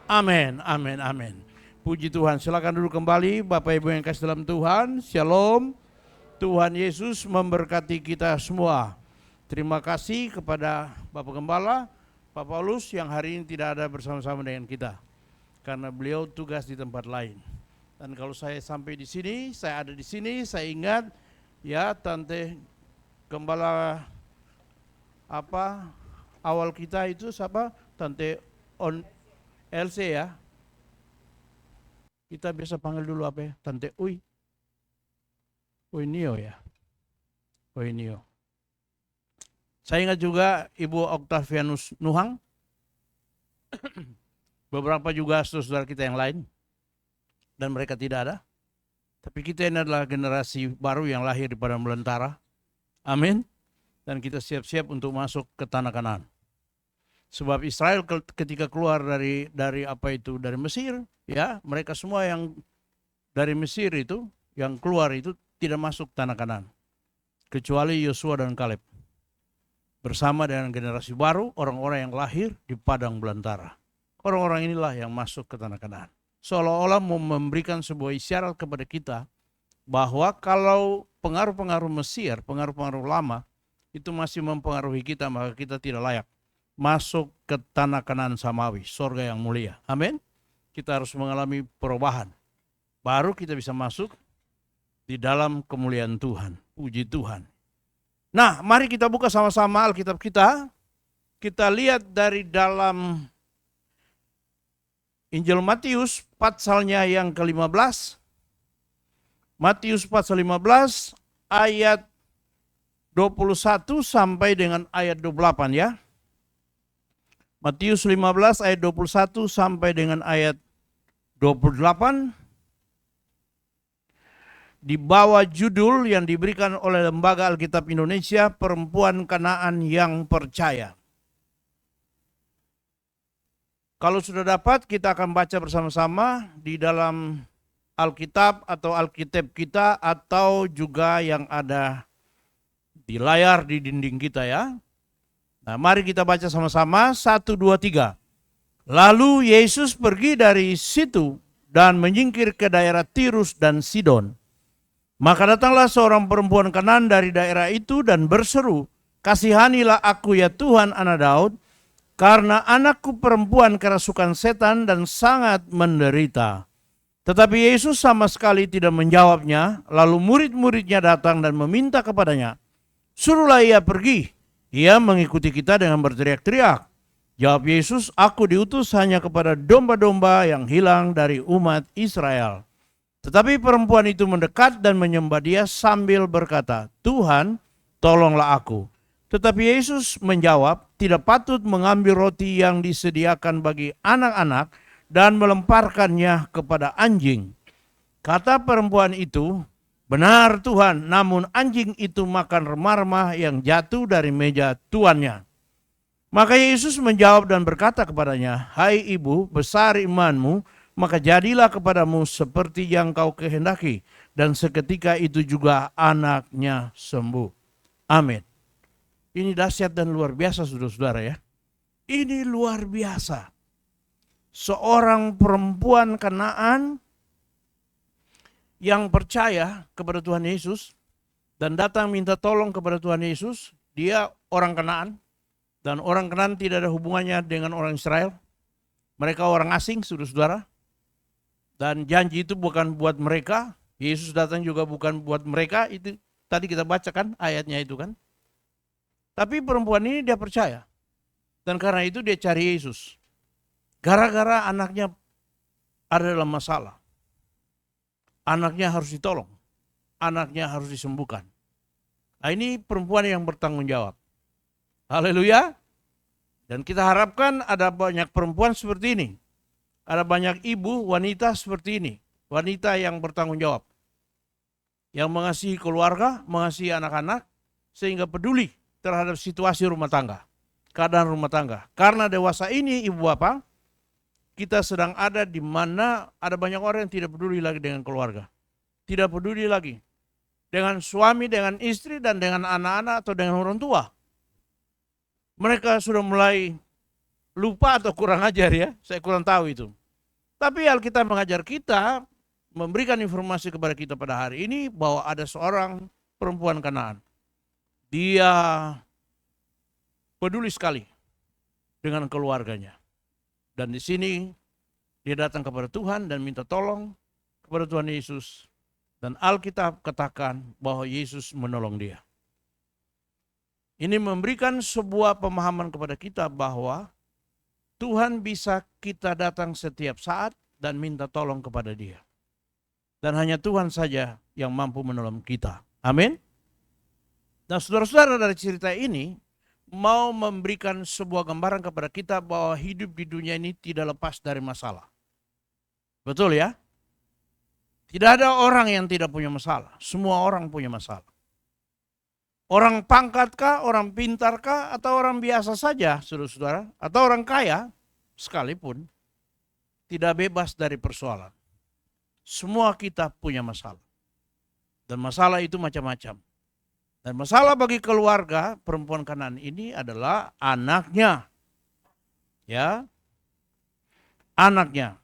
Amin, amin, amin. Puji Tuhan, silakan duduk kembali Bapak Ibu yang kasih dalam Tuhan. Shalom. Tuhan Yesus memberkati kita semua. Terima kasih kepada Bapak Gembala, Pak Paulus yang hari ini tidak ada bersama-sama dengan kita. Karena beliau tugas di tempat lain. Dan kalau saya sampai di sini, saya ada di sini, saya ingat ya Tante Gembala awal kita itu siapa? Tante LC ya. Kita biasa panggil dulu apa ya? Tante Uy Nio ya. Uy Nio. Saya ingat juga Ibu Octavianus Nuhang. Beberapa juga saudara kita yang lain. Dan mereka tidak ada. Tapi kita ini adalah generasi baru yang lahir di padang belantara. Amin. Dan kita siap-siap untuk masuk ke tanah Kanaan. Sebab Israel ketika keluar dari Mesir, ya, mereka semua yang dari Mesir itu, yang keluar itu tidak masuk tanah Kanaan. Kecuali Yosua dan Kaleb. Bersama dengan generasi baru, orang-orang yang lahir di padang belantara. Orang-orang inilah yang masuk ke tanah Kanaan. Seolah-olah memberikan sebuah isyarat kepada kita bahwa kalau pengaruh-pengaruh Mesir, pengaruh-pengaruh lama, itu masih mempengaruhi kita, maka kita tidak layak masuk ke tanah Kanaan samawi, surga yang mulia. Amin. Kita harus mengalami perubahan. Baru kita bisa masuk di dalam kemuliaan Tuhan. Puji Tuhan. Nah, mari kita buka sama-sama Alkitab kita. Kita lihat dari dalam Injil Matius pasalnya yang ke-15. Matius pasal 15 ayat 21 sampai dengan ayat 28 ya. Matius 15 ayat 21 sampai dengan ayat 28 di bawah judul yang diberikan oleh Lembaga Alkitab Indonesia, Perempuan Kanaan yang Percaya. Kalau sudah dapat, kita akan baca bersama-sama di dalam Alkitab atau Alkitab kita atau juga yang ada di layar di dinding kita ya. Nah, mari kita baca sama-sama, 1, 2, 3. Lalu Yesus pergi dari situ dan menyingkir ke daerah Tirus dan Sidon. Maka datanglah seorang perempuan Kanaan dari daerah itu dan berseru, "Kasihanilah aku ya Tuhan anak Daud, karena anakku perempuan kerasukan setan dan sangat menderita." Tetapi Yesus sama sekali tidak menjawabnya, lalu murid-muridnya datang dan meminta kepadanya, "Suruhlah ia pergi." Ia mengikuti kita dengan berteriak-teriak. Jawab Yesus, "Aku diutus hanya kepada domba-domba yang hilang dari umat Israel." Tetapi perempuan itu mendekat dan menyembah dia sambil berkata, "Tuhan, tolonglah aku." Tetapi Yesus menjawab, "Tidak patut mengambil roti yang disediakan bagi anak-anak dan melemparkannya kepada anjing." Kata perempuan itu, "Benar Tuhan, namun anjing itu makan remah-remah yang jatuh dari meja tuannya." Maka Yesus menjawab dan berkata kepadanya, "Hai ibu, besar imanmu, maka jadilah kepadamu seperti yang kau kehendaki." Dan seketika itu juga anaknya sembuh. Amin. Ini dahsyat dan luar biasa saudara-saudara ya. Ini luar biasa. Seorang perempuan Kanaan yang percaya kepada Tuhan Yesus dan datang minta tolong kepada Tuhan Yesus. Dia orang Kanaan dan orang Kanaan tidak ada hubungannya dengan orang Israel. Mereka orang asing, saudara-saudara. Dan janji itu bukan buat mereka. Yesus datang juga bukan buat mereka. Itu tadi kita bacakan ayatnya itu kan. Tapi perempuan ini dia percaya. Dan karena itu dia cari Yesus. Gara-gara anaknya ada dalam masalah. Anaknya harus ditolong. Anaknya harus disembuhkan. Nah, ini perempuan yang bertanggung jawab. Haleluya. Dan kita harapkan ada banyak perempuan seperti ini. Ada banyak ibu, wanita seperti ini. Wanita yang bertanggung jawab. Yang mengasihi keluarga, mengasihi anak-anak, sehingga peduli terhadap situasi rumah tangga. Keadaan rumah tangga. Karena dewasa ini, ibu bapak, kita sedang ada di mana ada banyak orang yang tidak peduli lagi dengan keluarga. Tidak peduli lagi dengan suami, dengan istri, dan dengan anak-anak atau dengan orang tua. Mereka sudah mulai lupa atau kurang ajar ya, saya kurang tahu itu. Tapi Alkitab mengajar kita, memberikan informasi kepada kita pada hari ini bahwa ada seorang perempuan Kanaan. Dia peduli sekali dengan keluarganya. Dan di sini dia datang kepada Tuhan dan minta tolong kepada Tuhan Yesus. Dan Alkitab katakan bahwa Yesus menolong dia. Ini memberikan sebuah pemahaman kepada kita bahwa Tuhan bisa kita datang setiap saat dan minta tolong kepada Dia. Dan hanya Tuhan saja yang mampu menolong kita. Amin. Nah, saudara-saudara, dari cerita ini mau memberikan sebuah gambaran kepada kita bahwa hidup di dunia ini tidak lepas dari masalah. Betul ya? Tidak ada orang yang tidak punya masalah. Semua orang punya masalah. Orang pangkat kah, orang pintar kah, atau orang biasa saja, saudara-saudara, atau orang kaya sekalipun, tidak bebas dari persoalan. Semua kita punya masalah. Dan masalah itu macam-macam. Dan masalah bagi keluarga perempuan Kanaan ini adalah anaknya. Ya. Anaknya.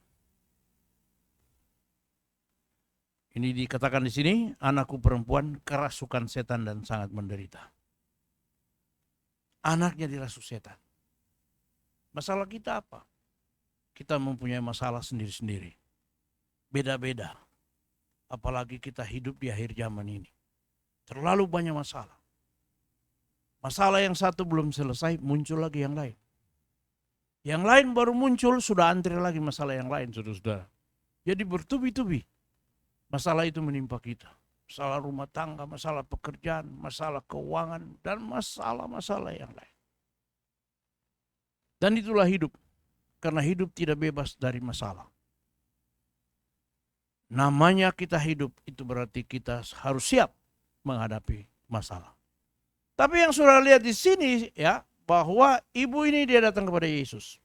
Ini dikatakan di sini, anakku perempuan kerasukan setan dan sangat menderita. Anaknya dirasuk setan. Masalah kita apa? Kita mempunyai masalah sendiri-sendiri. Beda-beda. Apalagi kita hidup di akhir zaman ini. Terlalu banyak masalah. Masalah yang satu belum selesai, muncul lagi yang lain. Yang lain baru muncul, sudah antri lagi masalah yang lain, saudara-saudara. Jadi bertubi-tubi. Masalah itu menimpa kita. Masalah rumah tangga, masalah pekerjaan, masalah keuangan, dan masalah-masalah yang lain. Dan itulah hidup. Karena hidup tidak bebas dari masalah. Namanya kita hidup, itu berarti kita harus siap menghadapi masalah. Tapi yang saudara lihat di sini ya, bahwa ibu ini dia datang kepada Yesus.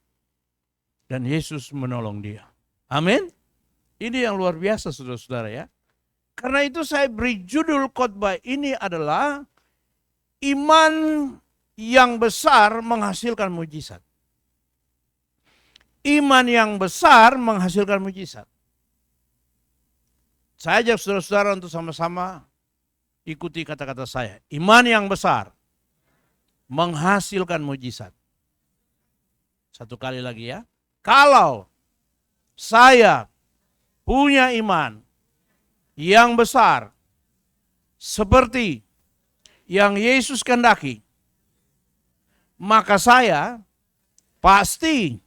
Dan Yesus menolong dia. Amin. Ini yang luar biasa saudara-saudara ya. Karena itu saya beri judul khotbah ini adalah iman yang besar menghasilkan mujizat. Iman yang besar menghasilkan mujizat. Saya ajak saudara-saudara untuk sama-sama ikuti kata-kata saya. Iman yang besar menghasilkan mujizat. Satu kali lagi ya. Kalau saya punya iman yang besar seperti yang Yesus kehendaki, maka saya pasti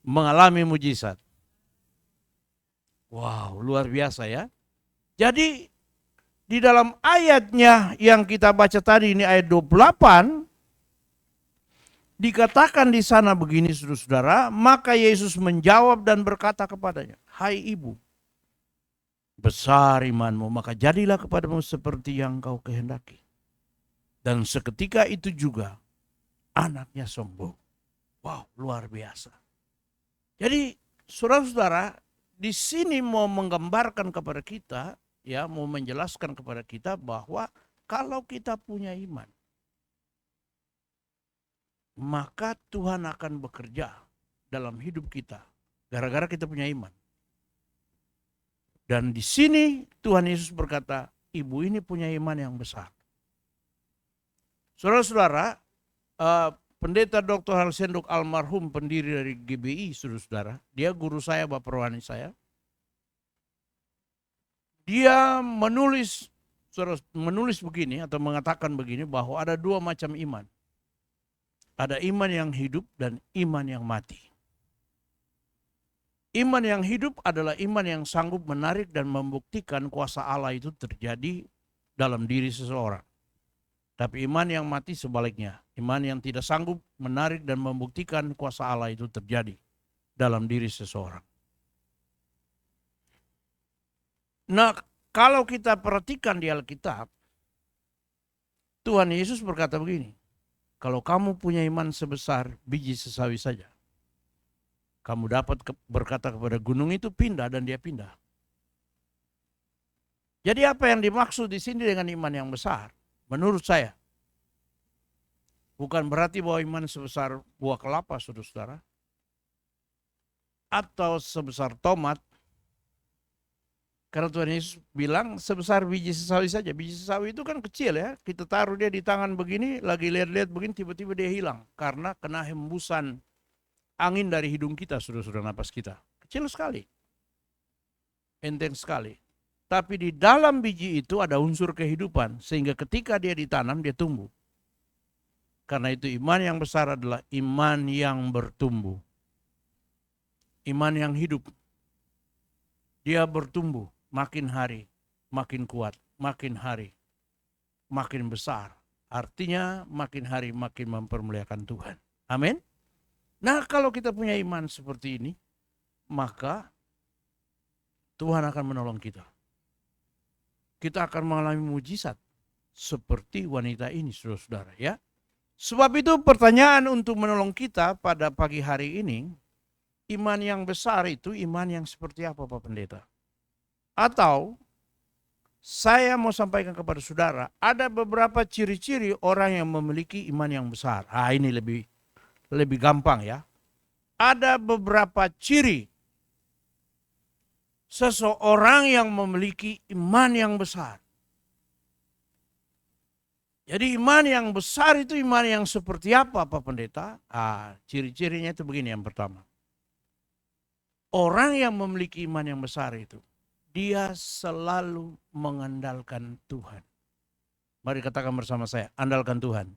mengalami mujizat. Wow, luar biasa ya. Jadi di dalam ayatnya yang kita baca tadi ini ayat 28 dikatakan di sana begini saudara-saudara, maka Yesus menjawab dan berkata kepadanya, "Hai ibu, besar imanmu, maka jadilah kepadamu seperti yang kau kehendaki." Dan seketika itu juga anaknya sembuh. Wow, luar biasa. Jadi saudara-saudara, di sini mau menggambarkan kepada kita, ya, mau menjelaskan kepada kita bahwa kalau kita punya iman, maka Tuhan akan bekerja dalam hidup kita gara-gara kita punya iman. Dan di sini Tuhan Yesus berkata, ibu ini punya iman yang besar. Saudara-saudara, Pendeta Dr. Halsenduk almarhum pendiri dari GBI, saudara-saudara, dia guru saya, bapak rohani saya. Dia menulis begini atau mengatakan begini bahwa ada dua macam iman. Ada iman yang hidup dan iman yang mati. Iman yang hidup adalah iman yang sanggup menarik dan membuktikan kuasa Allah itu terjadi dalam diri seseorang. Tapi iman yang mati sebaliknya. Iman yang tidak sanggup menarik dan membuktikan kuasa Allah itu terjadi dalam diri seseorang. Nah, kalau kita perhatikan di Alkitab, Tuhan Yesus berkata begini, kalau kamu punya iman sebesar biji sesawi saja, kamu dapat berkata kepada gunung itu pindah dan dia pindah. Jadi apa yang dimaksud di sini dengan iman yang besar? Menurut saya, bukan berarti bahwa iman sebesar buah kelapa, saudara-saudara. atau sebesar tomat. Karena Tuhan Yesus bilang sebesar biji sesawi saja. Biji sesawi itu kan kecil ya. Kita taruh dia di tangan begini, lagi lihat-lihat begini, tiba-tiba dia hilang. Karena kena hembusan angin dari hidung kita, saudara-saudara, napas kita. Kecil sekali. Enteng sekali. Tapi di dalam biji itu ada unsur kehidupan. Sehingga ketika dia ditanam, dia tumbuh. Karena itu iman yang besar adalah iman yang bertumbuh. Iman yang hidup. Dia bertumbuh. Makin hari, makin kuat, makin hari, makin besar. Artinya makin hari makin mempermuliakan Tuhan. Amin. Nah, kalau kita punya iman seperti ini, maka Tuhan akan menolong kita. Kita akan mengalami mujizat seperti wanita ini, saudara-saudara ya. Sebab itu pertanyaan untuk menolong kita pada pagi hari ini, iman yang besar itu iman yang seperti apa, Pak Pendeta? Atau saya mau sampaikan kepada saudara, ada beberapa ciri-ciri orang yang memiliki iman yang besar. Ini lebih gampang ya. Ada beberapa ciri seseorang yang memiliki iman yang besar. Jadi iman yang besar itu iman yang seperti apa, Pak Pendeta? Ciri-cirinya itu begini yang pertama. Orang yang memiliki iman yang besar itu, dia selalu mengandalkan Tuhan. Mari katakan bersama saya, andalkan Tuhan.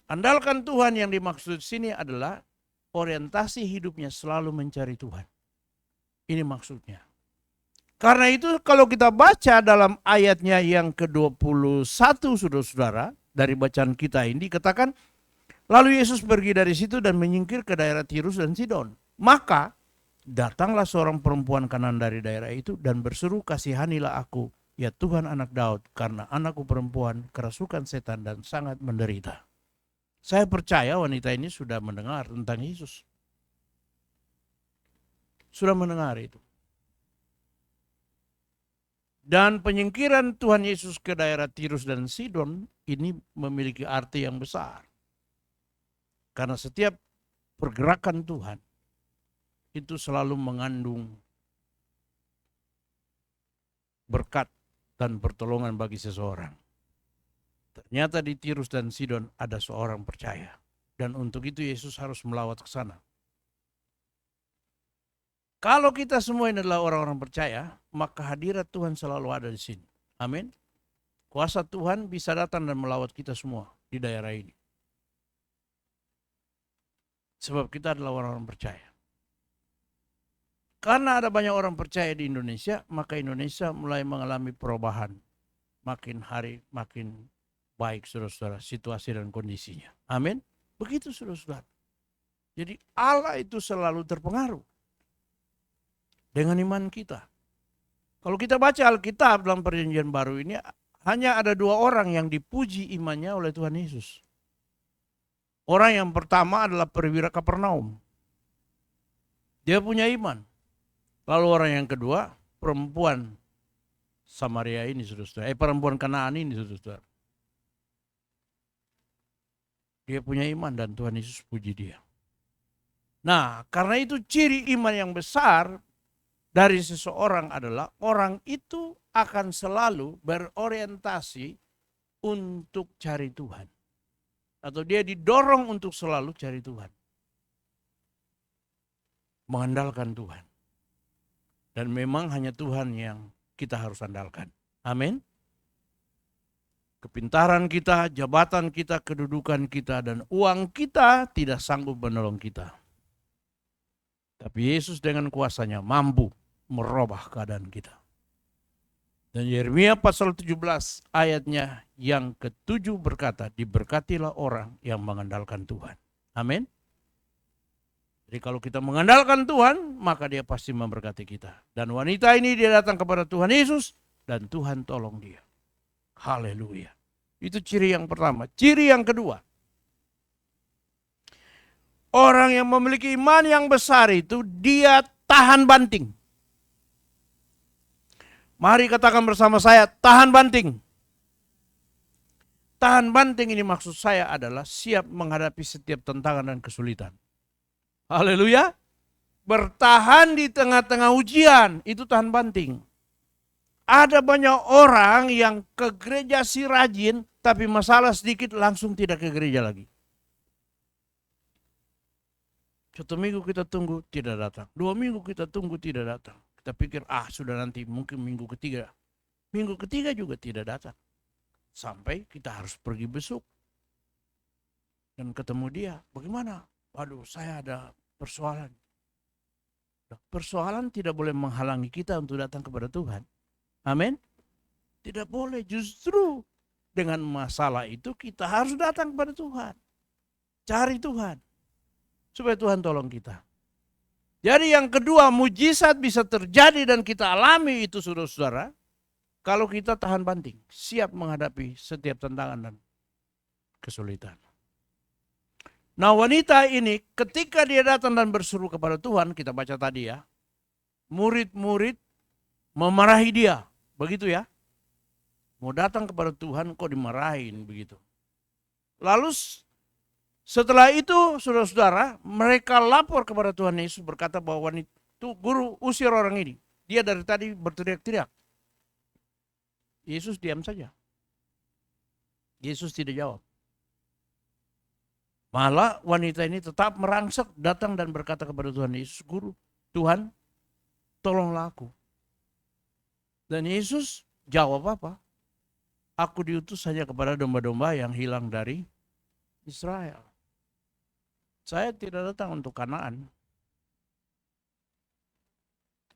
Andalkan Tuhan yang dimaksud sini adalah orientasi hidupnya selalu mencari Tuhan. Ini maksudnya. Karena itu kalau kita baca dalam ayatnya yang ke-21, saudara-saudara, dari bacaan kita ini dikatakan, lalu Yesus pergi dari situ dan menyingkir ke daerah Tirus dan Sidon. Maka datanglah seorang perempuan Kanan dari daerah itu dan berseru, kasihanilah aku, ya Tuhan anak Daud, karena anakku perempuan kerasukan setan dan sangat menderita. Saya percaya wanita ini sudah mendengar tentang Yesus. Sudah mendengar itu. Dan penyingkiran Tuhan Yesus ke daerah Tirus dan Sidon ini memiliki arti yang besar. Karena setiap pergerakan Tuhan itu selalu mengandung berkat dan pertolongan bagi seseorang. Ternyata di Tirus dan Sidon ada seorang percaya. Dan untuk itu Yesus harus melawat ke sana. Kalau kita semua ini adalah orang-orang percaya, maka hadirat Tuhan selalu ada di sini. Amin. Kuasa Tuhan bisa datang dan melawat kita semua di daerah ini. Sebab kita adalah orang-orang percaya. Karena ada banyak orang percaya di Indonesia, maka Indonesia mulai mengalami perubahan. Makin hari makin baik, saudara-saudara, situasi dan kondisinya. Amin. Begitu, saudara-saudara. Jadi Allah itu selalu terpengaruh dengan iman kita. Kalau kita baca Alkitab dalam Perjanjian Baru ini, hanya ada dua orang yang dipuji imannya oleh Tuhan Yesus. Orang yang pertama adalah perwira Kapernaum. Dia punya iman. Lalu orang yang kedua, perempuan Samaria ini, saudara-saudara. Perempuan Kanaan ini, saudara-saudara. Dia punya iman dan Tuhan Yesus puji dia. Nah, karena itu ciri iman yang besar dari seseorang adalah orang itu akan selalu berorientasi untuk cari Tuhan. Atau dia didorong untuk selalu cari Tuhan. Mengandalkan Tuhan. Dan memang hanya Tuhan yang kita harus andalkan. Amin. Kepintaran kita, jabatan kita, kedudukan kita, dan uang kita tidak sanggup menolong kita. Tapi Yesus dengan kuasanya mampu merubah keadaan kita. Dan Yeremia pasal 17 ayatnya yang ke-7 berkata, diberkatilah orang yang mengandalkan Tuhan. Amin. Jadi kalau kita mengandalkan Tuhan, maka dia pasti memberkati kita. Dan wanita ini dia datang kepada Tuhan Yesus, dan Tuhan tolong dia. Haleluya. Itu ciri yang pertama. Ciri yang kedua. Orang yang memiliki iman yang besar itu, dia tahan banting. Mari katakan bersama saya, tahan banting. Tahan banting ini maksud saya adalah siap menghadapi setiap tantangan dan kesulitan. Haleluya. Bertahan di tengah-tengah ujian, itu tahan banting. Ada banyak orang yang ke gereja si rajin, tapi masalah sedikit langsung tidak ke gereja lagi. 1 minggu kita tunggu, tidak datang. 2 minggu kita tunggu, tidak datang. Kita pikir, sudah nanti mungkin minggu ketiga. Minggu ketiga juga tidak datang. Sampai kita harus pergi besuk. Dan ketemu dia, bagaimana? Waduh, saya ada persoalan. Persoalan tidak boleh menghalangi kita untuk datang kepada Tuhan. Amin. Tidak boleh, justru dengan masalah itu kita harus datang kepada Tuhan. Cari Tuhan. Supaya Tuhan tolong kita. Jadi yang kedua, mujizat bisa terjadi dan kita alami itu saudara-saudara. Kalau kita tahan banting, siap menghadapi setiap tantangan dan kesulitan. Nah wanita ini ketika dia datang dan berseru kepada Tuhan, kita baca tadi ya. Murid-murid memarahi dia, begitu ya. Mau datang kepada Tuhan kok dimarahin begitu. Lalu setelah itu saudara-saudara, mereka lapor kepada Tuhan Yesus berkata bahwa itu guru usir orang ini. Dia dari tadi berteriak-teriak. Yesus diam saja. Yesus tidak jawab. Malah wanita ini tetap merangsek datang dan berkata kepada Tuhan Yesus, Guru, Tuhan tolonglah aku. Dan Yesus jawab apa? Aku diutus saja kepada domba-domba yang hilang dari Israel. Saya tidak datang untuk Kanaan.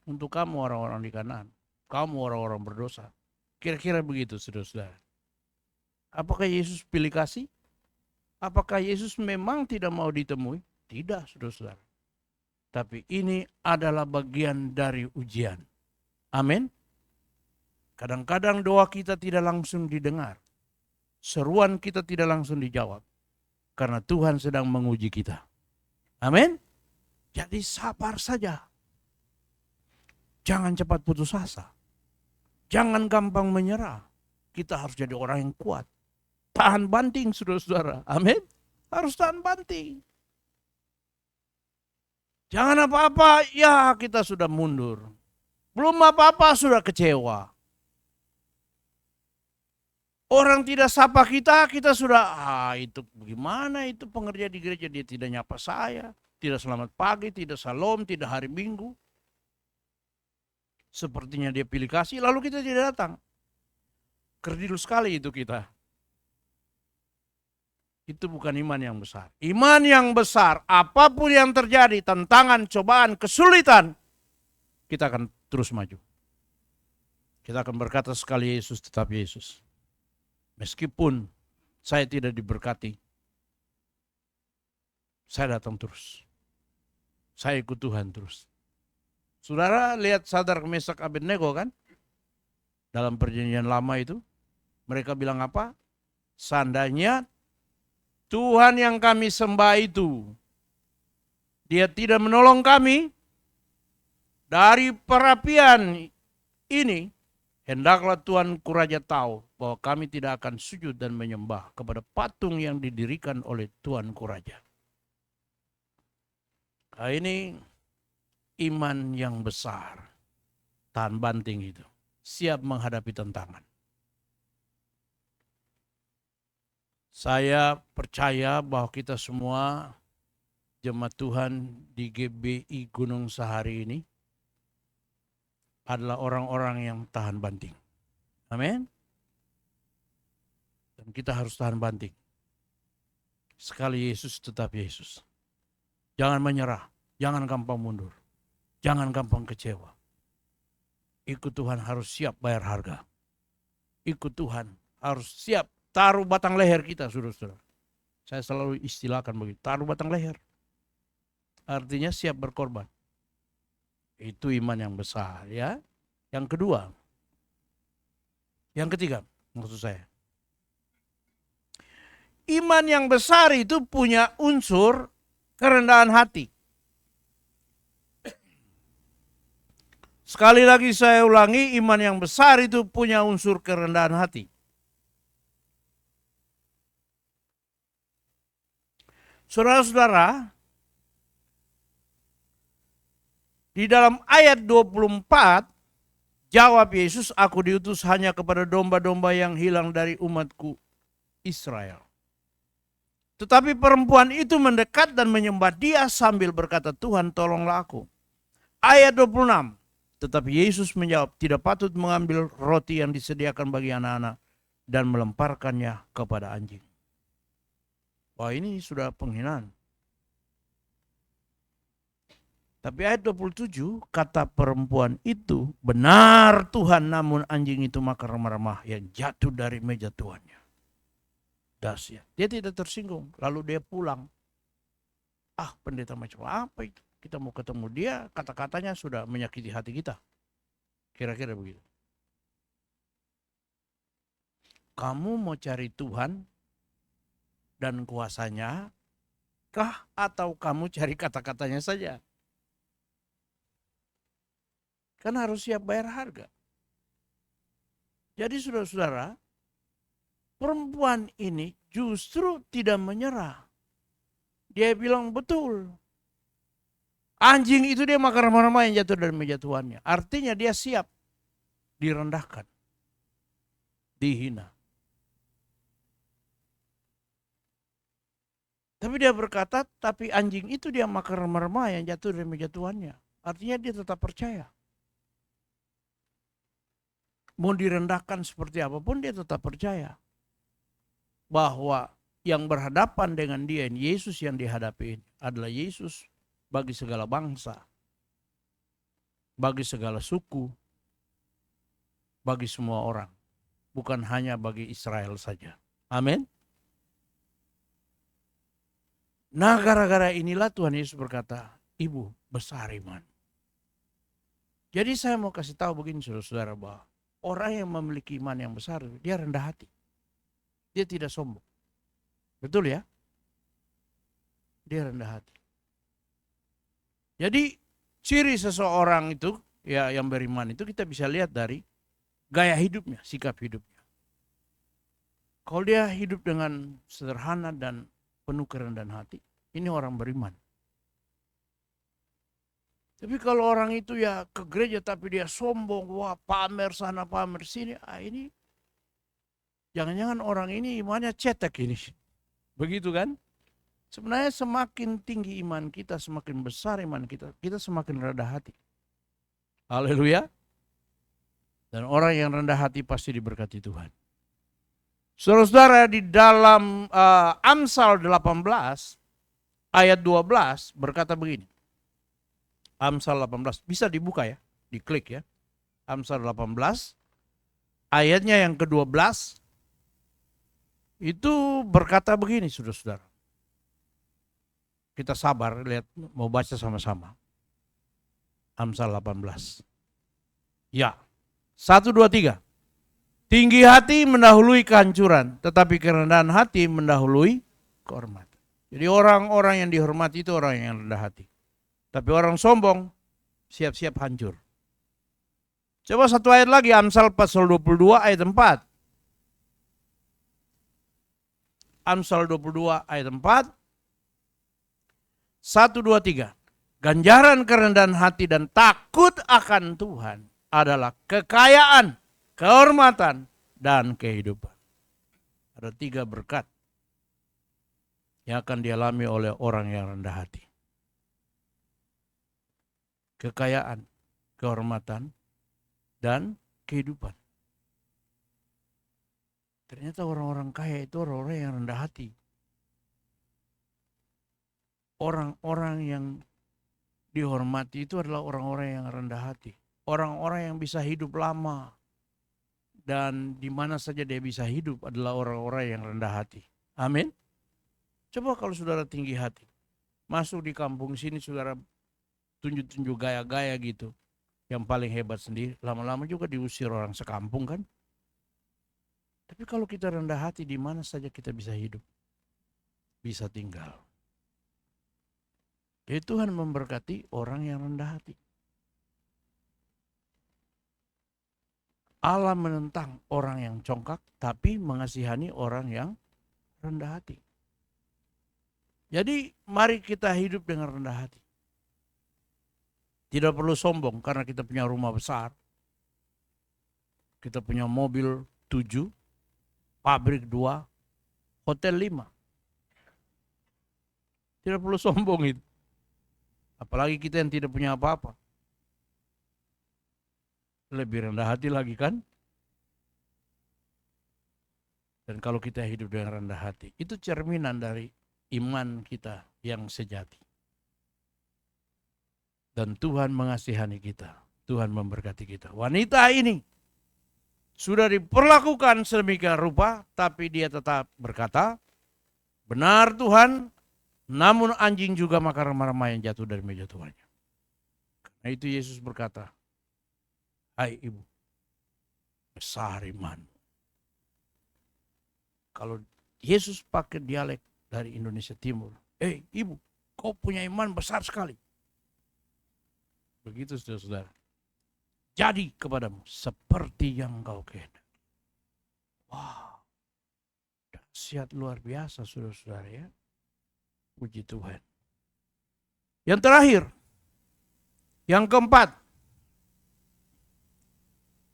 Untuk kamu orang-orang di Kanaan. Kamu orang-orang berdosa. Kira-kira begitu saudara-saudara. Apakah Yesus pilih kasih? Apakah Yesus memang tidak mau ditemui? Tidak saudara-saudara. Tapi ini adalah bagian dari ujian. Amin. Kadang-kadang doa kita tidak langsung didengar. Seruan kita tidak langsung dijawab. Karena Tuhan sedang menguji kita. Amin. Jadi sabar saja. Jangan cepat putus asa. Jangan gampang menyerah. Kita harus jadi orang yang kuat. Tahan banting saudara-saudara. Amin. Harus tahan banting. Jangan apa-apa, ya kita sudah mundur. Belum apa-apa sudah kecewa. Orang tidak sapa kita, kita sudah, itu bagaimana itu pengerja di gereja, dia tidak nyapa saya, tidak selamat pagi, tidak salam, tidak hari Minggu. Sepertinya dia pilih kasih, lalu kita tidak datang. Kerdil sekali itu kita. Itu bukan iman yang besar. Iman yang besar, apapun yang terjadi, tantangan, cobaan, kesulitan, kita akan terus maju. Kita akan berkata sekali Yesus tetap Yesus. Meskipun saya tidak diberkati, saya datang terus. Saya ikut Tuhan terus. Saudara lihat Sadrak Mesak Abednego kan? Dalam perjanjian lama itu. Mereka bilang apa? Seandainya Tuhan yang kami sembah itu, Dia tidak menolong kami dari perapian ini, hendaklah Tuanku Raja tahu bahwa kami tidak akan sujud dan menyembah kepada patung yang didirikan oleh Tuanku Raja. Nah, ini iman yang besar, tahan banting itu, siap menghadapi tantangan. Saya percaya bahwa kita semua jemaat Tuhan di GBI Gunung Sahari ini adalah orang-orang yang tahan banting. Amin. Dan kita harus tahan banting. Sekali Yesus tetap Yesus. Jangan menyerah, jangan gampang mundur, jangan gampang kecewa. Ikut Tuhan harus siap bayar harga. Ikut Tuhan harus siap taruh batang leher kita, saudara-saudara. Saya selalu istilahkan begitu, taruh batang leher. Artinya siap berkorban. Itu iman yang besar ya. Yang kedua, yang ketiga maksud saya. Iman yang besar itu punya unsur kerendahan hati. Sekali lagi saya ulangi, iman yang besar itu punya unsur kerendahan hati. Saudara-saudara, Di dalam ayat 24, jawab Yesus, aku diutus hanya kepada domba-domba yang hilang dari umatku Israel. Tetapi perempuan itu mendekat dan menyembah dia sambil berkata, Tuhan tolonglah aku. Ayat 26, tetapi Yesus menjawab, tidak patut mengambil roti yang disediakan bagi anak-anak dan melemparkannya kepada anjing. Wah, ini sudah penghinaan. Tapi ayat 27, kata perempuan itu, benar Tuhan, namun anjing itu makan remah-remah yang jatuh dari meja tuannya. Dahsyat. Dia tidak tersinggung, lalu dia pulang. Ah, pendeta macam apa itu? Kita mau ketemu dia, kata-katanya sudah menyakiti hati kita. Kira-kira begitu. Kamu mau cari Tuhan dan kuasanya, kah atau kamu cari kata-katanya saja? Kan harus siap bayar harga. Jadi saudara-saudara, perempuan ini justru tidak menyerah. Dia bilang betul. Anjing itu dia makan remah-remah yang jatuh dari meja tuannya. Artinya dia siap direndahkan, dihina. Tapi dia berkata, tapi anjing itu dia makan remah-remah yang jatuh dari meja tuannya. Artinya dia tetap percaya. Mau direndahkan seperti apapun dia tetap percaya bahwa yang berhadapan dengan dia, Yesus yang dihadapi adalah Yesus bagi segala bangsa, bagi segala suku, bagi semua orang, bukan hanya bagi Israel saja. Amin. Nah, gara-gara inilah Tuhan Yesus berkata, ibu besar iman. Jadi saya mau kasih tahu begini saudara-saudara, bahwa orang yang memiliki iman yang besar, dia rendah hati. Dia tidak sombong. Betul ya? Dia rendah hati. Jadi ciri seseorang itu, ya yang beriman itu kita bisa lihat dari gaya hidupnya, sikap hidupnya. Kalau dia hidup dengan sederhana dan penuh kerendahan hati, ini orang beriman. Tapi kalau orang itu ya ke gereja tapi dia sombong, wah pamer sana pamer sini, ini jangan-jangan orang ini imannya cetek ini. Begitu kan? Sebenarnya semakin tinggi iman kita, semakin besar iman kita, kita semakin rendah hati. Haleluya. Dan orang yang rendah hati pasti diberkati Tuhan. Saudara-saudara, di dalam Amsal 18 ayat 12 berkata begini. Amsal 18, bisa dibuka ya, diklik ya. Amsal 18, ayatnya yang ke-12, itu berkata begini saudara-saudara. Kita sabar, lihat, mau baca sama-sama. Amsal 18. Ya, 1, 2, 3. Tinggi hati mendahului kehancuran, tetapi kerendahan hati mendahului kehormatan. Jadi orang-orang yang dihormati itu orang yang rendah hati. Tapi orang sombong, siap-siap hancur. Coba satu ayat lagi, Amsal pasal 22 ayat 4. Amsal 22 ayat 4. 1, 2, 3. Ganjaran kerendahan hati dan takut akan Tuhan adalah kekayaan, kehormatan, dan kehidupan. Ada 3 berkat yang akan dialami oleh orang yang rendah hati. Kekayaan, kehormatan, dan kehidupan. Ternyata orang-orang kaya itu orang-orang yang rendah hati. Orang-orang yang dihormati itu adalah orang-orang yang rendah hati. Orang-orang yang bisa hidup lama. Dan di mana saja dia bisa hidup adalah orang-orang yang rendah hati. Amin. Coba kalau saudara tinggi hati. Masuk di kampung sini saudara tunjuk-tunjuk gaya-gaya gitu. Yang paling hebat sendiri. Lama-lama juga diusir orang sekampung kan. Tapi kalau kita rendah hati, di mana saja kita bisa hidup. Bisa tinggal. Jadi Tuhan memberkati orang yang rendah hati. Allah menentang orang yang congkak, tapi mengasihani orang yang rendah hati. Jadi mari kita hidup dengan rendah hati. Tidak perlu sombong karena kita punya rumah besar. Kita punya mobil 7, pabrik 2, hotel 5. Tidak perlu sombong itu. Apalagi kita yang tidak punya apa-apa. Lebih rendah hati lagi kan? Dan kalau kita hidup dengan rendah hati, itu cerminan dari iman kita yang sejati. Dan Tuhan mengasihani kita. Tuhan memberkati kita. Wanita ini sudah diperlakukan sedemikian rupa, tapi dia tetap berkata, benar Tuhan, namun anjing juga makan remah-remah yang jatuh dari meja tuannya. Karena itu Yesus berkata, hai ibu, besar iman. Kalau Yesus pakai dialek dari Indonesia Timur, ibu, kau punya iman besar sekali. Begitu saudara-saudara. Jadi kepadamu seperti yang kau kehendaki. Wow. Dahsyat luar biasa saudara-saudara ya. Puji Tuhan. Yang terakhir. Yang keempat.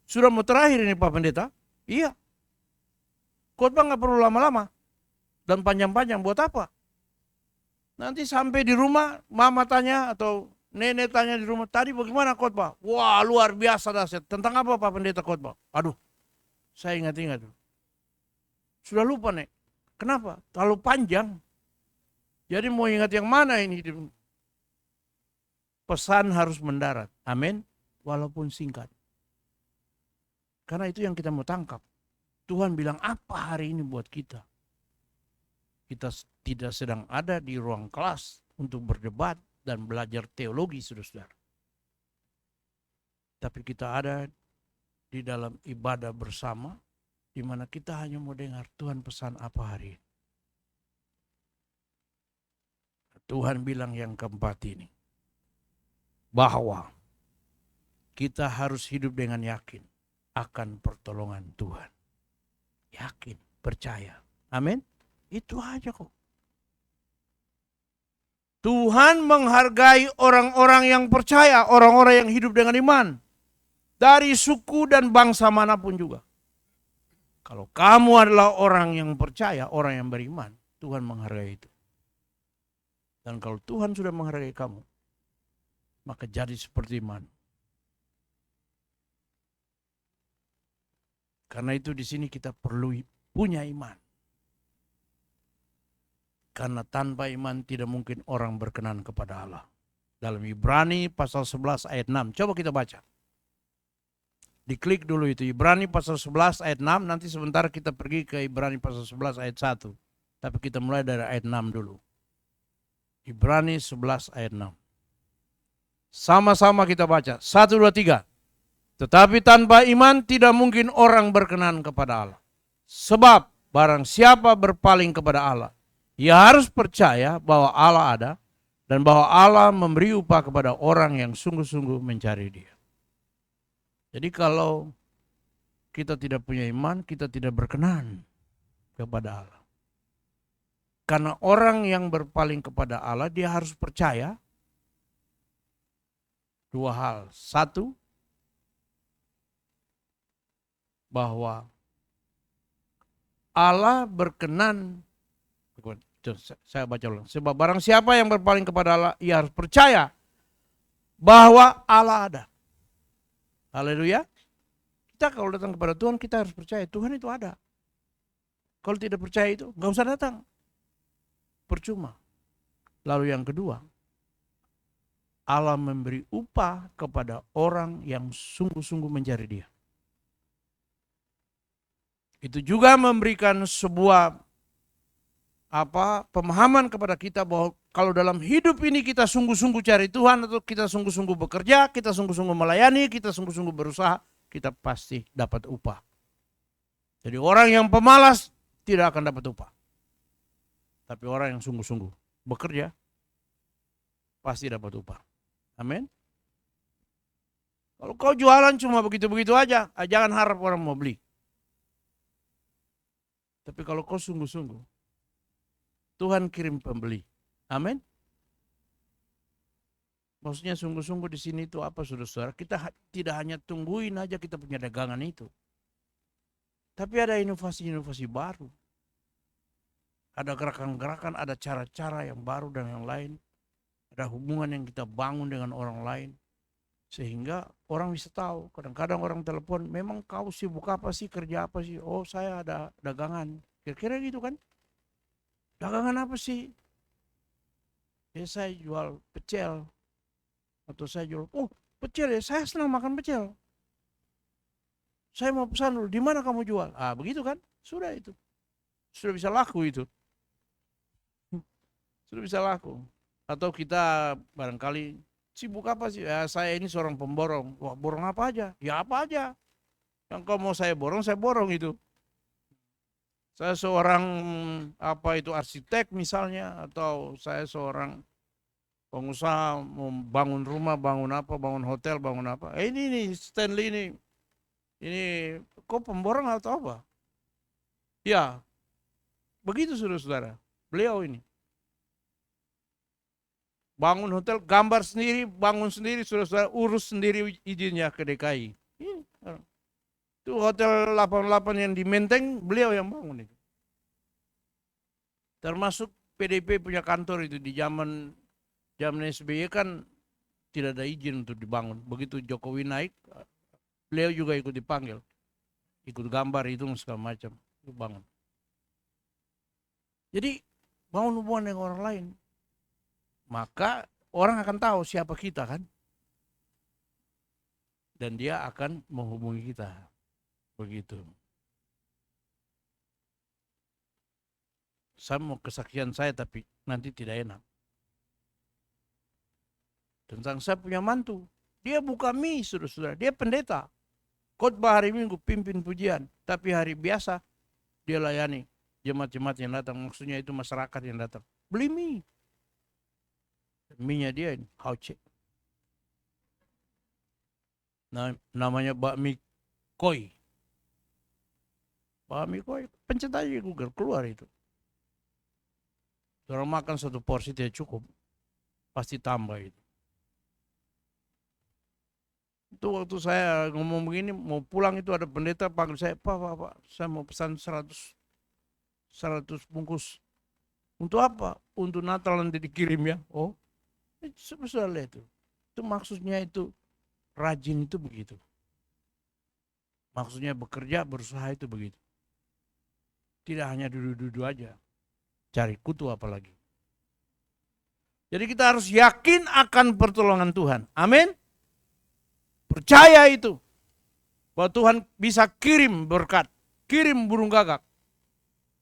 Sudah mau terakhir ini Pak Pendeta? Iya. Khotbah nggak perlu lama-lama. Dan panjang-panjang buat apa? Nanti sampai di rumah mama tanya atau nenek tanya di rumah, tadi bagaimana khotbah? Wah luar biasa dahsyat. Tentang apa Pak Pendeta khotbah? Aduh, saya ingat-ingat. Sudah lupa nih. Kenapa? Terlalu panjang. Jadi mau ingat yang mana ini? Pesan harus mendarat. Amin. Walaupun singkat. Karena itu yang kita mau tangkap. Tuhan bilang apa hari ini buat kita? Kita tidak sedang ada di ruang kelas untuk berdebat dan belajar teologi, saudara-saudara. Tapi kita ada di dalam ibadah bersama, di mana kita hanya mau dengar Tuhan pesan apa hari ini. Tuhan bilang yang keempat ini, bahwa kita harus hidup dengan yakin akan pertolongan Tuhan. Yakin, percaya. Amin. Itu aja kok. Tuhan menghargai orang-orang yang percaya, orang-orang yang hidup dengan iman. Dari suku dan bangsa manapun juga. Kalau kamu adalah orang yang percaya, orang yang beriman, Tuhan menghargai itu. Dan kalau Tuhan sudah menghargai kamu, maka jadi seperti iman. Karena itu di sini kita perlu punya iman. Karena tanpa iman tidak mungkin orang berkenan kepada Allah. Dalam Ibrani pasal 11 ayat 6. Coba kita baca. Diklik dulu itu. Ibrani pasal 11 ayat 6. Nanti sebentar kita pergi ke Ibrani pasal 11 ayat 1. Tapi kita mulai dari ayat 6 dulu. Ibrani 11 ayat 6. Sama-sama kita baca. 1, 2, 3. Tetapi tanpa iman tidak mungkin orang berkenan kepada Allah. Sebab barang siapa berpaling kepada Allah, ia harus percaya bahwa Allah ada dan bahwa Allah memberi upah kepada orang yang sungguh-sungguh mencari Dia. Jadi kalau kita tidak punya iman, kita tidak berkenan kepada Allah. Karena orang yang berpaling kepada Allah, dia harus percaya dua hal. Satu, bahwa Allah berkenan. Saya baca ulang. Sebab barang siapa yang berpaling kepada Allah, ia harus percaya bahwa Allah ada. Haleluya. Kita kalau datang kepada Tuhan, kita harus percaya Tuhan itu ada. Kalau tidak percaya itu, nggak usah datang. Percuma. Lalu yang kedua, Allah memberi upah kepada orang yang sungguh-sungguh mencari Dia. Itu juga memberikan sebuah pemahaman kepada kita bahwa kalau dalam hidup ini kita sungguh-sungguh cari Tuhan, atau kita sungguh-sungguh bekerja, kita sungguh-sungguh melayani, kita sungguh-sungguh berusaha, kita pasti dapat upah. Jadi orang yang pemalas tidak akan dapat upah. Tapi orang yang sungguh-sungguh bekerja pasti dapat upah. Amin. Kalau kau jualan cuma begitu-begitu aja, jangan harap orang mau beli. Tapi kalau kau sungguh-sungguh, Tuhan kirim pembeli. Amin. Maksudnya sungguh-sungguh di sini itu apa, saudara-saudara? Kita tidak hanya tungguin aja kita punya dagangan itu. Tapi ada inovasi-inovasi baru. Ada gerakan-gerakan, ada cara-cara yang baru dan yang lain. Ada hubungan yang kita bangun dengan orang lain. Sehingga orang bisa tahu. Kadang-kadang orang telepon, memang kau sibuk apa sih, kerja apa sih? Oh, saya ada dagangan. Kira-kira gitu kan? Dagangan apa sih? Ya saya jual pecel. Atau saya jual, oh pecel ya, saya senang makan pecel. Saya mau pesan dulu, di mana kamu jual? Ah begitu kan? Sudah itu. Sudah bisa laku itu. Sudah bisa laku. Atau kita barangkali sibuk apa sih? Ya, saya ini seorang pemborong. Wah, borong apa aja? Ya apa aja. Yang kau mau saya borong itu. Saya seorang apa itu arsitek misalnya, atau saya seorang pengusaha mau bangun rumah, bangun apa, bangun hotel, bangun apa. Ini nih Stanley ini kok pemborong atau apa? Ya, begitu saudara-saudara. Beliau ini bangun hotel, gambar sendiri, bangun sendiri, saudara-saudara, urus sendiri izinnya ke DKI. Itu hotel 88 yang di Menteng, beliau yang bangun itu. Termasuk PDP punya kantor itu di zaman SBY kan tidak ada izin untuk dibangun. Begitu Jokowi naik, beliau juga ikut dipanggil. Ikut gambar itu segala macam. Itu bangun. Jadi bangun hubungan dengan orang lain. Maka orang akan tahu siapa kita kan. Dan dia akan menghubungi kita. Begitu. Saya mau kesaksian saya tapi nanti tidak enak. Tentang saya punya mantu. Dia buka mie, saudara-saudara. Dia pendeta. Khotbah hari Minggu, pimpin pujian. Tapi hari biasa, dia layani jemaat-jemaat yang datang. Maksudnya itu masyarakat yang datang. Beli mie. Mie-nya dia ini, hauce. Nah, namanya bakmi koi. Bakmi koi, pencet aja di Google, keluar itu. Orang makan satu porsi tidak cukup. Pasti tambah itu. Itu waktu saya ngomong begini, mau pulang itu ada pendeta panggil saya, Pak, saya mau pesan 100 bungkus. Untuk apa? Untuk Natal nanti dikirim ya. Oh, sudah lihat itu. Itu maksudnya itu rajin itu begitu. Maksudnya bekerja, berusaha itu begitu. Tidak hanya duduk-duduk aja. Cari kutu apalagi. Jadi kita harus yakin akan pertolongan Tuhan. Amin. Percaya itu. Bahwa Tuhan bisa kirim berkat. Kirim burung gagak.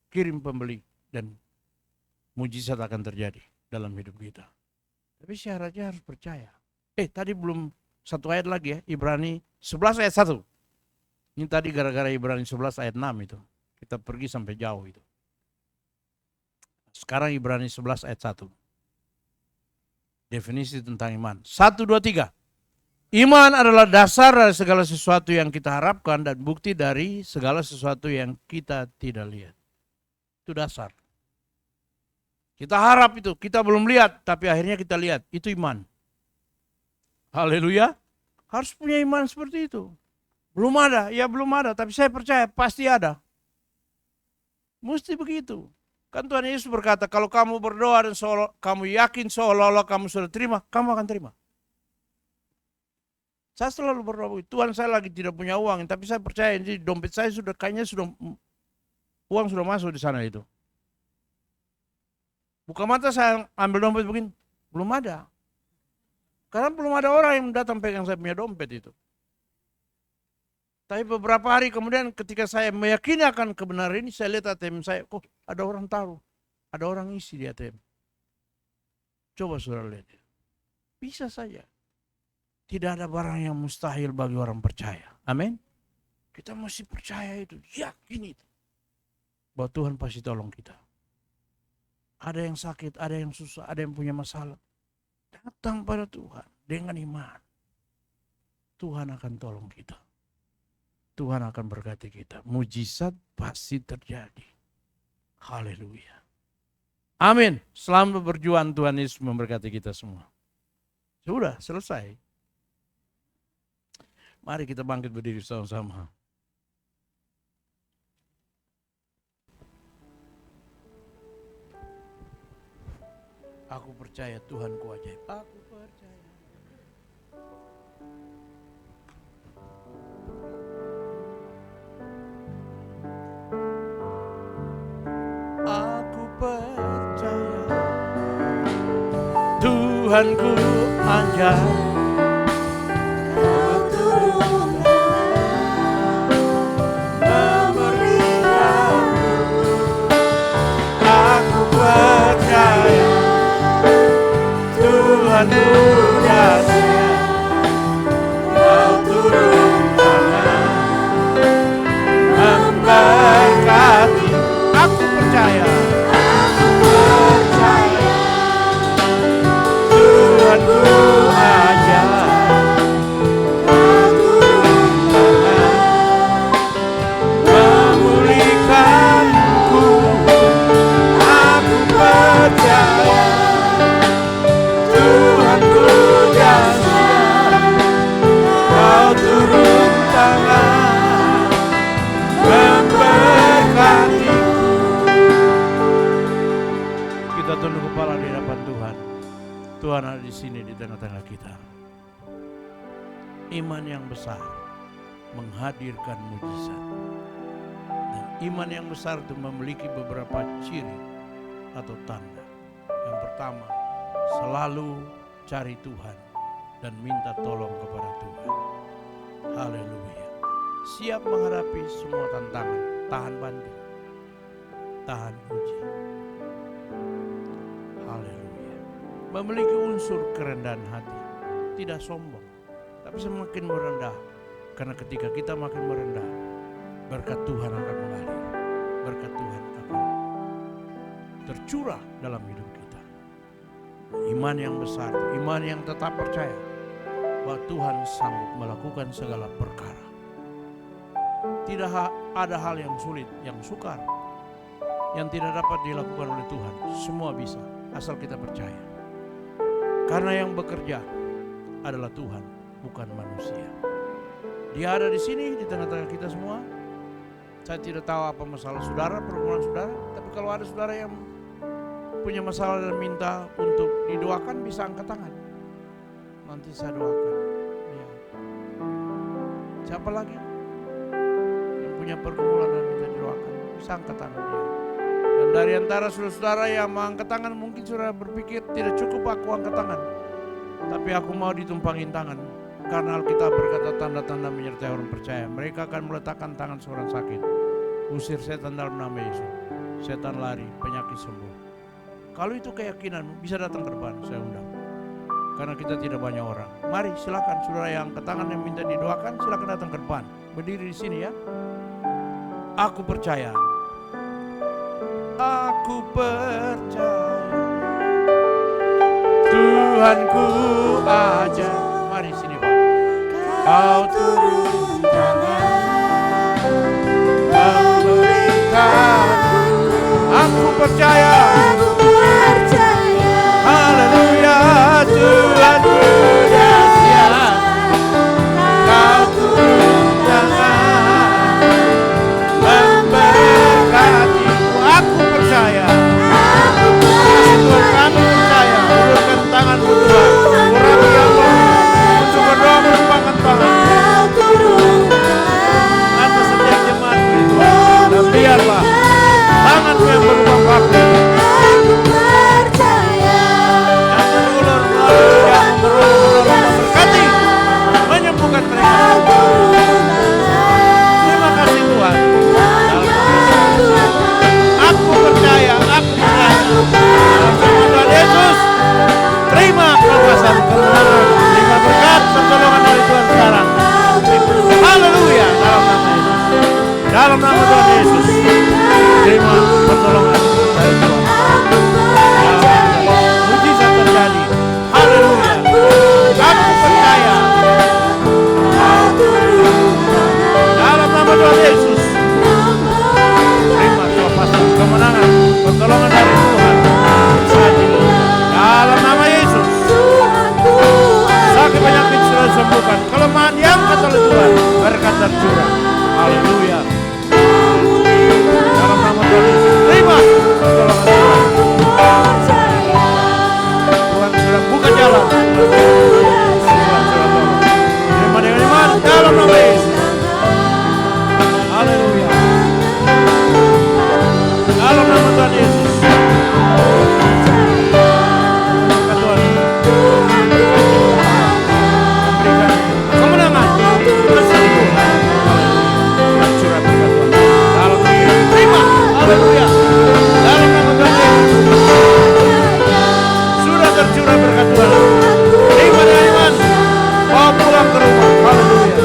Kirim pembeli. Dan mujizat akan terjadi dalam hidup kita. Tapi syaratnya harus percaya. Tadi belum satu ayat lagi ya. Ibrani 11 ayat 1. Ini tadi gara-gara Ibrani 11 ayat 6 itu. Kita pergi sampai jauh itu. Sekarang Ibrani 11 ayat 1. Definisi tentang iman. 1, 2, 3. Iman adalah dasar dari segala sesuatu yang kita harapkan dan bukti dari segala sesuatu yang kita tidak lihat. Itu dasar. Kita harap itu, kita belum lihat, tapi akhirnya kita lihat. Itu iman. Haleluya. Harus punya iman seperti itu. Belum ada, ya belum ada, tapi saya percaya pasti ada. Mesti begitu. Kan Tuhan Yesus berkata, kalau kamu berdoa dan kamu yakin seolah-olah kamu sudah terima, kamu akan terima. Saya selalu berdoa, Tuhan saya lagi tidak punya uang, tapi saya percaya di dompet saya kayaknya uang sudah masuk di sana itu. Buka mata saya ambil dompet begini, belum ada. Karena belum ada orang yang datang pegang saya punya dompet itu. Tapi beberapa hari kemudian ketika saya meyakini akan kebenaran ini, saya lihat ATM saya, kok ada orang taruh, ada orang isi di ATM. Coba saudara lihat. Bisa saja. Tidak ada barang yang mustahil bagi orang percaya. Amin. Kita mesti percaya itu, yakin itu. Bahwa Tuhan pasti tolong kita. Ada yang sakit, ada yang susah, ada yang punya masalah. Datang pada Tuhan dengan iman. Tuhan akan tolong kita. Tuhan akan berkati kita. Mujizat pasti terjadi. Haleluya. Amin. Selamat berjuang, Tuhan Yesus memberkati kita semua. Sudah selesai. Mari kita bangkit berdiri sama-sama. Aku percaya Tuhanku ajaib. Aku percaya. Aku percaya Tuhanku ajaib. Tuhanku dahsyat, Kau turun tangan memberkati. Aku percaya, Tuhanku ajaib, Kau turun tangan memulihkanku. Aku percaya Tuhanku dahsyat, Kau turun tangan memberkatiku. Kita tunduk kepala di hadapan Tuhan. Tuhan ada di sini di tengah-tengah kita. Iman yang besar menghadirkan mujizat. Dan iman yang besar itu memiliki beberapa ciri atau tanda. Yang pertama, selalu cari Tuhan dan minta tolong kepada Tuhan. Haleluya. Siap menghadapi semua tantangan, tahan banting, tahan uji. Haleluya. Memiliki unsur kerendahan hati, tidak sombong, tapi semakin merendah. Karena ketika kita makin merendah, berkat Tuhan akan mengalir, berkat Tuhan akan tercurah dalam hidup kita. Iman yang besar, iman yang tetap percaya bahwa Tuhan sanggup melakukan segala perkara. Tidak ada hal yang sulit, yang sukar, yang tidak dapat dilakukan oleh Tuhan. Semua bisa, asal kita percaya. Karena yang bekerja adalah Tuhan, bukan manusia. Dia ada di sini, di tengah-tengah kita semua. Saya tidak tahu apa masalah saudara, pergumulan saudara, tapi kalau ada saudara yang punya masalah dan minta untuk didoakan, bisa angkat tangan. Nanti saya doakan. Ya. Siapa lagi yang punya pergumulan dan minta didoakan, bisa angkat tangan dia. Dan dari antara saudara-saudara yang mau angkat tangan, mungkin saudara berpikir tidak cukup aku angkat tangan, tapi aku mau ditumpangin tangan. Karena Alkitab berkata tanda-tanda menyertai orang percaya. Mereka akan meletakkan tangan seorang sakit, usir setan dalam nama Yesus, setan lari, penyakit sembuh. Kalau itu keyakinanmu, bisa datang ke depan, saya undang. Karena kita tidak banyak orang. Mari silakan saudara yang angkat tangan yang minta didoakan, silakan datang ke depan. Berdiri di sini ya. Aku percaya. Aku percaya. Tuhanku aja. Mari sini Pak. Kau turun tangan memberikanku. Aku percaya. Haleluya, Tuhanku dahsyat, Kau turun tangan memberkatiku. Aku percaya. Tuhan, kami percaya. Ulurkan tanganmu Tuhan. Urapi Allah untuk berdoa menumpangkan tangan atas setiap jemaat Tuhan. Dan biarlah tanganmu yang berubah waktu tercurah. Haleluya. Dalam nama Tuhan Yesus, terima pertolongan Tuhan. Tuhan sudah buka jalan. Tuhan sudah tolong. Terima dengan iman dalam nama Yesus. Haleluya. Dalam nama Tuhan Yesus. Maka Tuhan memberikan kemenangan, kesembuhan. Tercurah berkat Tuhan. Dalam nama Yesus. Terima. Haleluya. Dalam nama Tuhan Yesus. Sudah tercurah berkat Tuhan. Terima dengan iman. Bawa pulang ke rumah. Haleluya.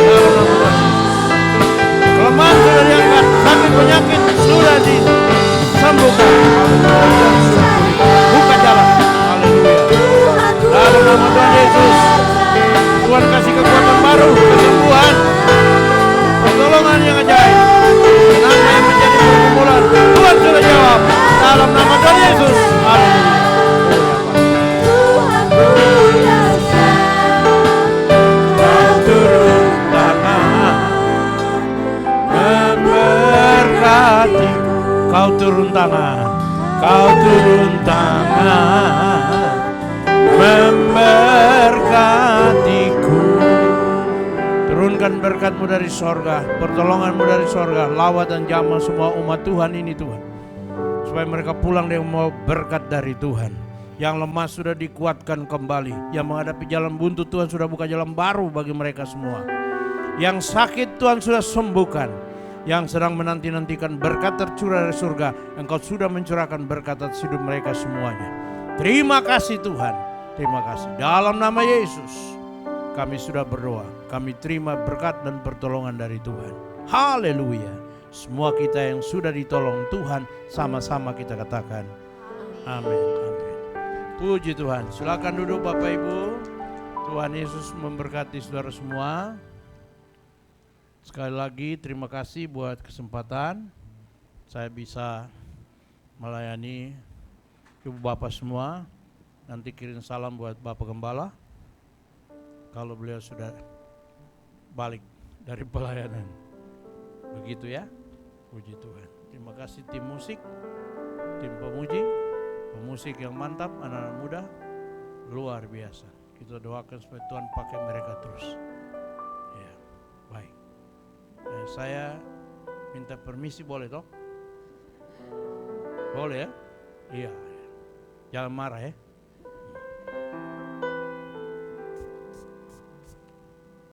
Dalam nama Tuhan Yesus. Kelemahan sudah diangkat, sakit penyakit sudah disembuhkan. Haleluya. Buka jalan. Haleluya. Dalam nama Tuhan Yesus. Tuhan kasih kekuatan baru, kesembuhan, pertolongan yang ajaib. Nama yang menjadi pergumulan, Tuhan sudah jawab. Dalam nama Tuhan Yesus. Haleluya. Kau turun tangan memberkati. Kau turun tangan. Kau turun tangan memberkatiku. Turunkan berkat-Mu dari sorga, pertolongan-Mu dari sorga, lawat dan jamah semua umat Tuhan ini Tuhan, supaya mereka pulang dengan membawa berkat dari Tuhan. Yang lemah sudah dikuatkan kembali, yang menghadapi jalan buntu Tuhan sudah buka jalan baru bagi mereka semua. Yang sakit Tuhan sudah sembuhkan, yang sedang menanti-nantikan berkat tercurah dari surga, Engkau sudah mencurahkan berkat atas hidup mereka semuanya. Terima kasih Tuhan, terima kasih. Dalam nama Yesus kami sudah berdoa, kami terima berkat dan pertolongan dari Tuhan. Haleluya. Semua kita yang sudah ditolong Tuhan, sama-sama kita katakan amin, amin. Puji Tuhan. Silakan duduk Bapak Ibu. Tuhan Yesus memberkati saudara semua. Sekali lagi terima kasih buat kesempatan saya bisa melayani Ibu Bapak semua. Nanti kirim salam buat Bapak Gembala kalau beliau sudah balik dari pelayanan. Begitu ya. Puji Tuhan. Terima kasih tim musik, tim pemusik yang mantap, anak-anak muda luar biasa. Kita doakan supaya Tuhan pakai mereka terus. Ya, baik. Nah, saya minta permisi, boleh toh? Boleh ya? Iya. Jangan marah ya.